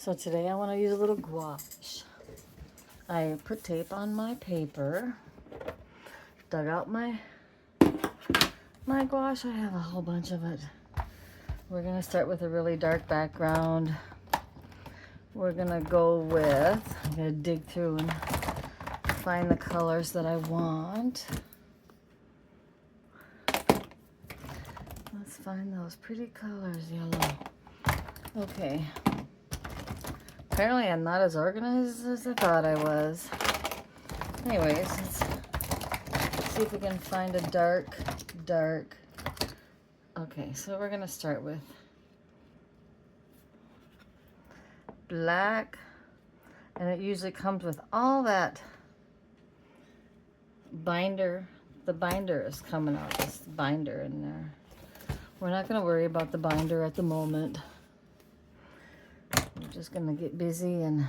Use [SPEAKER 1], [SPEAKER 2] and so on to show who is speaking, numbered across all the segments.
[SPEAKER 1] So today I want to use a little gouache. I put tape on my paper, dug out my gouache. I have a whole bunch of it. We're going to start with a really dark background. We're going to go with, I'm going to dig through and find the colors that I want. Let's find those pretty colors, yellow. Okay. Apparently I'm not as organized as I thought I was. Anyways, let's see if we can find a dark. Okay, so we're gonna start with black, and it usually comes with all that binder. The binder is coming out, this binder in there. We're not gonna worry about the binder at the moment. We're just gonna get busy and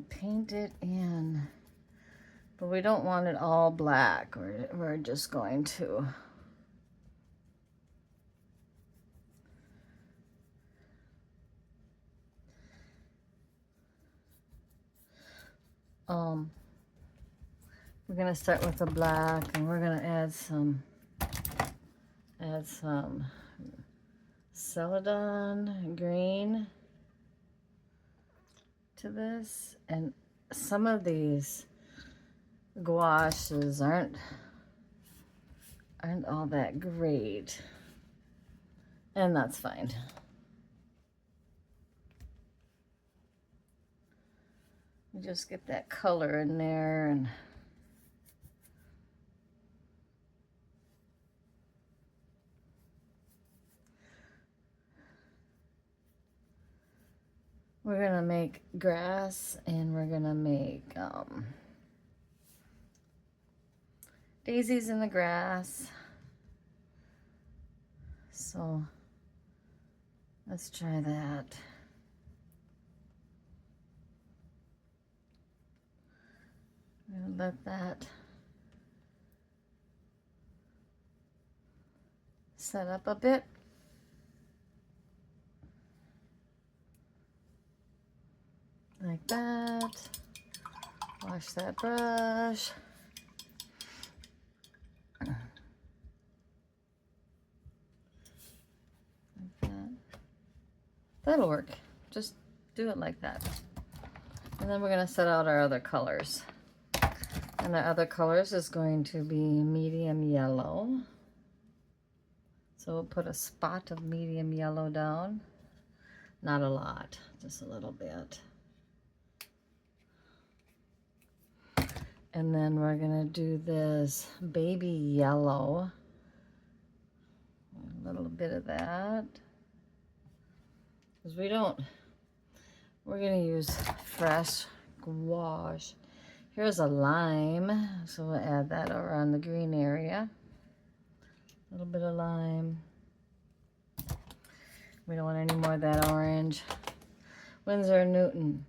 [SPEAKER 1] paint it in. But we don't want it all black. We're just going to we're gonna start with the black, and we're gonna add some celadon green to this. And some of these gouaches aren't all that great, and that's fine. We just get that color in there, and we're gonna make grass, and we're gonna make daisies in the grass. So let's try that. I'm gonna let that set up a bit. Like that. Wash that brush. Like that. That'll work. Just do it like that. And then we're going to set out our other colors. And the other colors is going to be medium yellow. So we'll put a spot of medium yellow down. Not a lot, just a little bit. And then we're gonna do this baby yellow. A little bit of that. Because we're gonna use fresh gouache. Here's a lime, so we'll add that over on the green area. A little bit of lime. We don't want any more of that orange. Windsor Newton.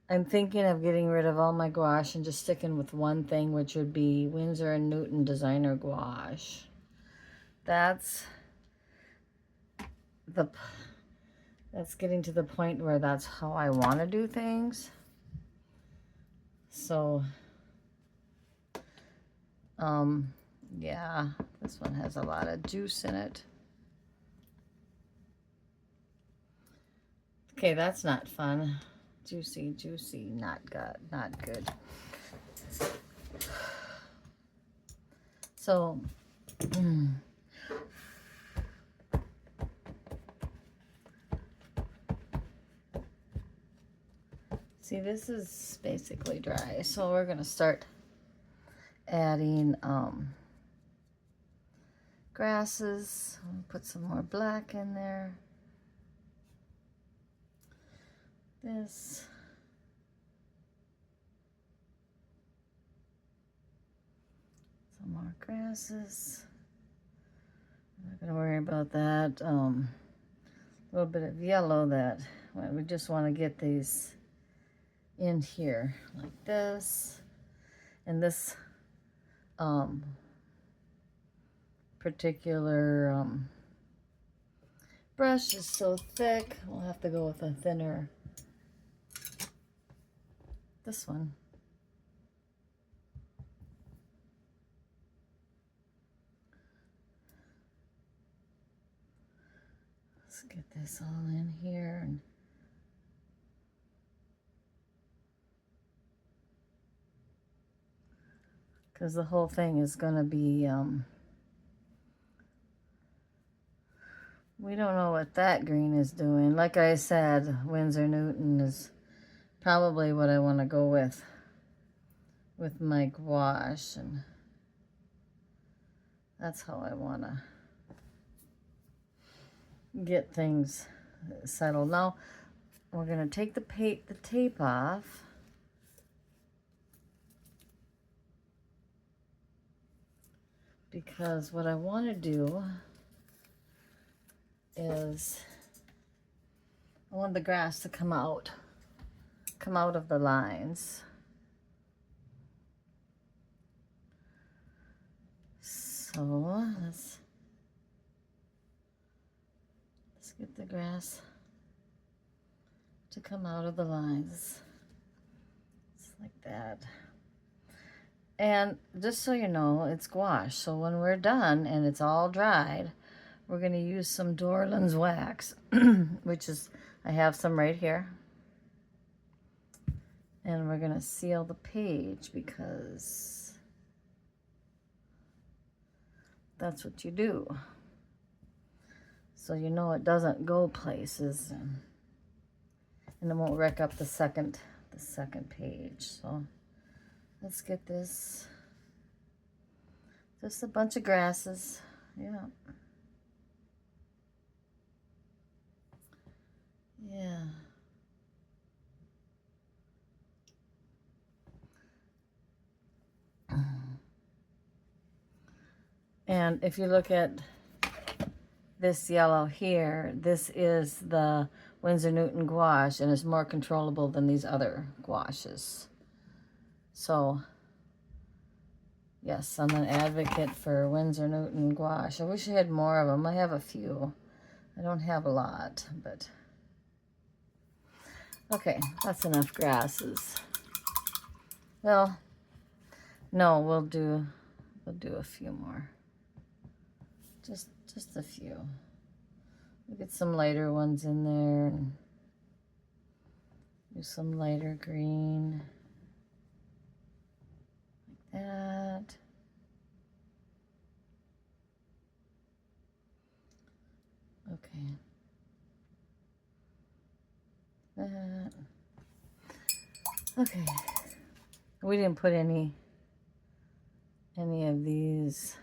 [SPEAKER 1] I'm thinking of getting rid of all my gouache and just sticking with one thing, which would be Windsor Newton designer gouache. That's getting to the point where that's how I want to do things. So, yeah, this one has a lot of juice in it. Okay, that's not fun. Juicy, not good. So, see, this is basically dry. So we're gonna start adding grasses. I'll put some more black in there. This. Some more grasses. I'm not gonna worry about that. A little bit of yellow that we just want to get these in here like this. And this particular brush is so thick. We'll have to go with a thinner, this one. Let's get this all in here. And because the whole thing is going to be, we don't know what that green is doing. Like I said, Windsor Newton is probably what I want to go with my gouache, and that's how I want to get things settled. Now we're going to take the tape off. Because what I want to do is I want the grass to come out of the lines. So let's get the grass to come out of the lines. Just like that. And just so you know, it's gouache. So when we're done and it's all dried, we're going to use some Dorland's wax, which is, I have some right here. And we're going to seal the page because that's what you do. So you know it doesn't go places, and it won't wreck up the second page. So let's get this. Just a bunch of grasses. Yeah. Yeah. And if you look at this yellow here, this is the Windsor Newton gouache, and it's more controllable than these other gouaches. So, yes, I'm an advocate for Windsor Newton gouache. I wish I had more of them. I have a few. I don't have a lot, but... Okay, that's enough grasses. Well, no, we'll do a few more. Just a few. We'll get some lighter ones in there and do some lighter green. Like that. Okay. That. Okay. We didn't put any of these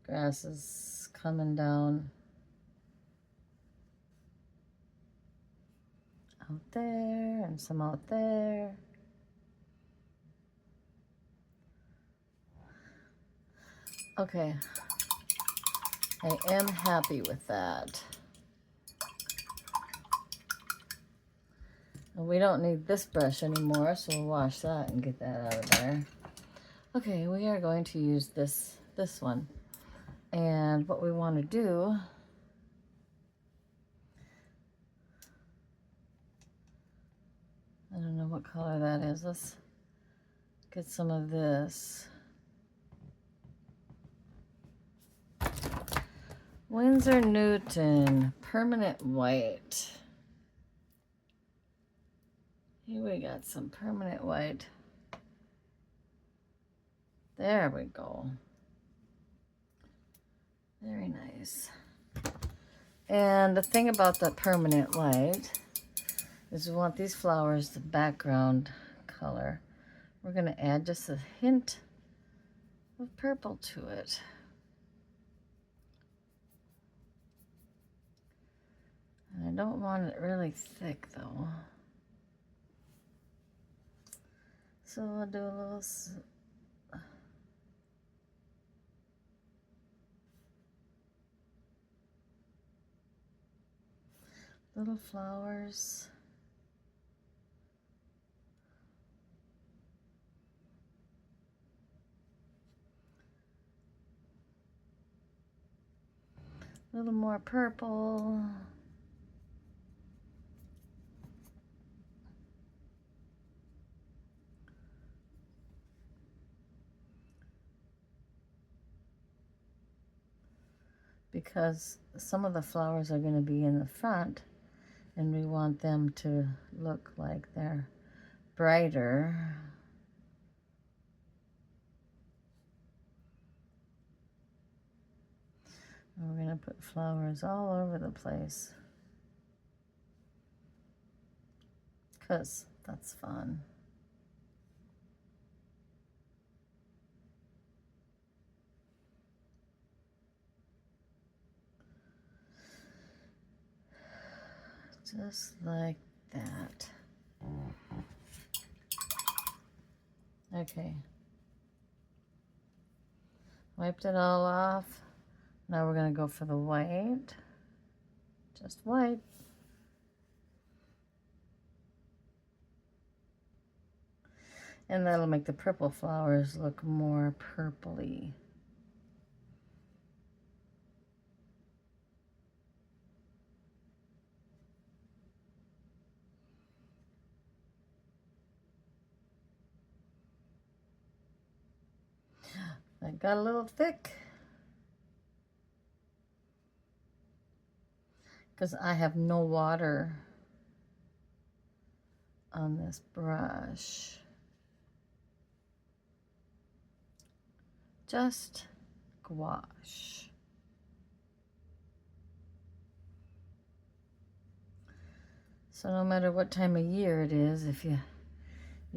[SPEAKER 1] grasses coming down out there and some out there. Okay, I am happy with that. And we don't need this brush anymore, so we'll wash that and get that out of there. Okay, we are going to use this one. And what we want to do, I don't know what color that is. Let's get some of this. Windsor Newton, permanent white. Here we got some permanent white. There we go. Very nice. And the thing about the permanent white is we want these flowers the background color. We're going to add just a hint of purple to it. And I don't want it really thick though. So I'll do a little flowers. A little more purple. Because some of the flowers are going to be in the front, and we want them to look like they're brighter. And we're going to put flowers all over the place, because that's fun. Just like that. Okay. Wiped it all off. Now we're going to go for the white. Just white. And that'll make the purple flowers look more purpley. It got a little thick because I have no water on this brush. Just gouache. So no matter what time of year it is, if you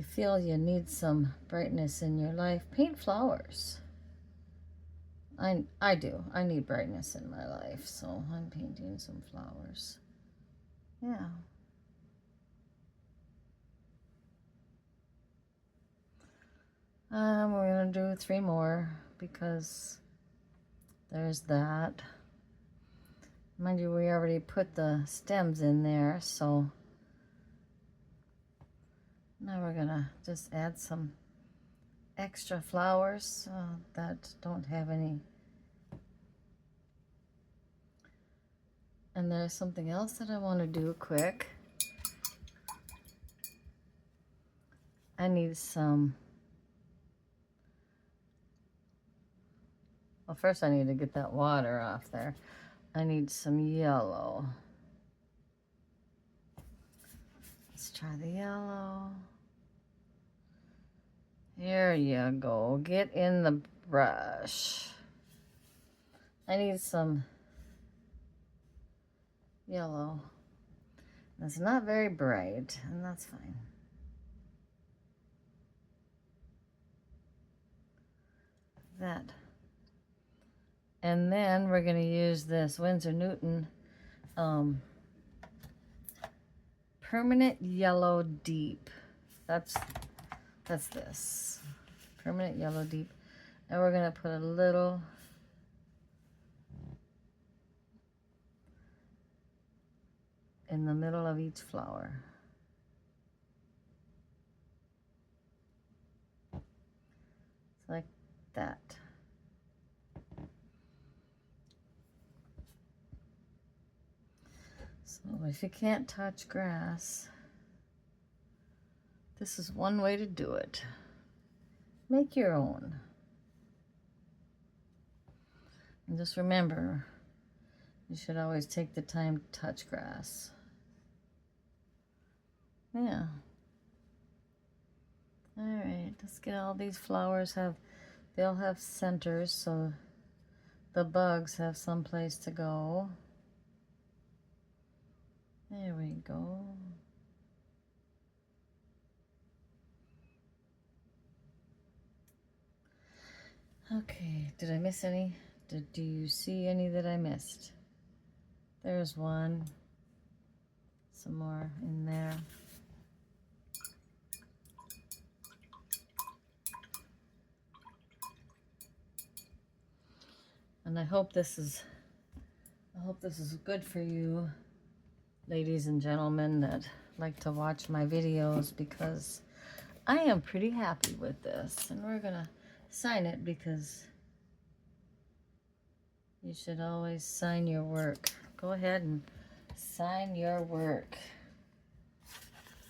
[SPEAKER 1] feel you need some brightness in your life, paint flowers. I do. I need brightness in my life, so I'm painting some flowers. Yeah. We're going to do 3 more because there's that. Mind you, we already put the stems in there, so now we're going to just add some extra flowers that don't have any. And there's something else that I want to do quick. I need some, well, first I need to get that water off there. I need some yellow. Let's try the yellow. Here you go. Get in the brush. I need some yellow. It's not very bright, and that's fine. That. And then we're going to use this Windsor Newton Permanent Yellow Deep. That's this. Permanent Yellow Deep. And we're going to put a little in the middle of each flower. Like that. So if you can't touch grass, this is one way to do it. Make your own. And just remember, you should always take the time to touch grass. Yeah. All right, let's get all these flowers they'll have centers, so the bugs have some place to go. There we go. Okay, did I miss any? Do you see any that I missed? There's one. Some more in there. And I hope this is good for you, ladies and gentlemen that like to watch my videos, because I am pretty happy with this. And we're gonna sign it because You should always sign your work. Go ahead and sign your work.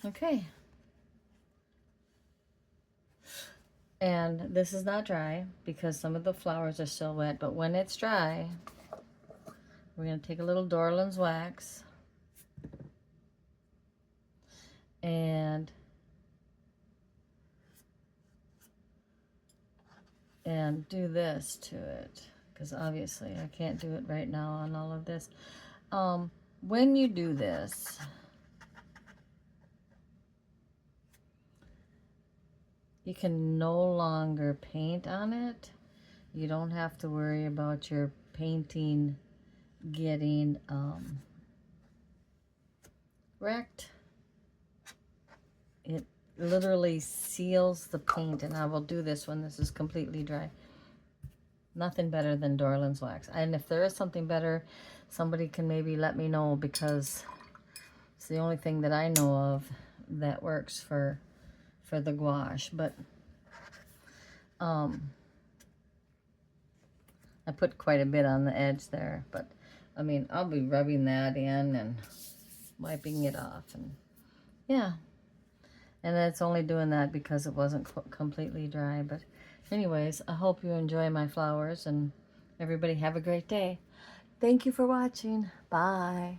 [SPEAKER 1] Okay. And this is not dry because some of the flowers are still wet, but when it's dry, we're going to take a little Dorland's wax and do this to it, because obviously I can't do it right now on all of this. When you do this, you can no longer paint on it. You don't have to worry about your painting getting wrecked. It literally seals the paint, and I will do this when this is completely dry. Nothing better than Dorland's wax. And if there is something better, somebody can maybe let me know, because it's the only thing that I know of that works for the gouache. But I put quite a bit on the edge there, but I mean, I'll be rubbing that in and wiping it off, and yeah. And it's only doing that because it wasn't completely dry. But anyways, I hope you enjoy my flowers, and everybody have a great day. Thank you for watching. Bye.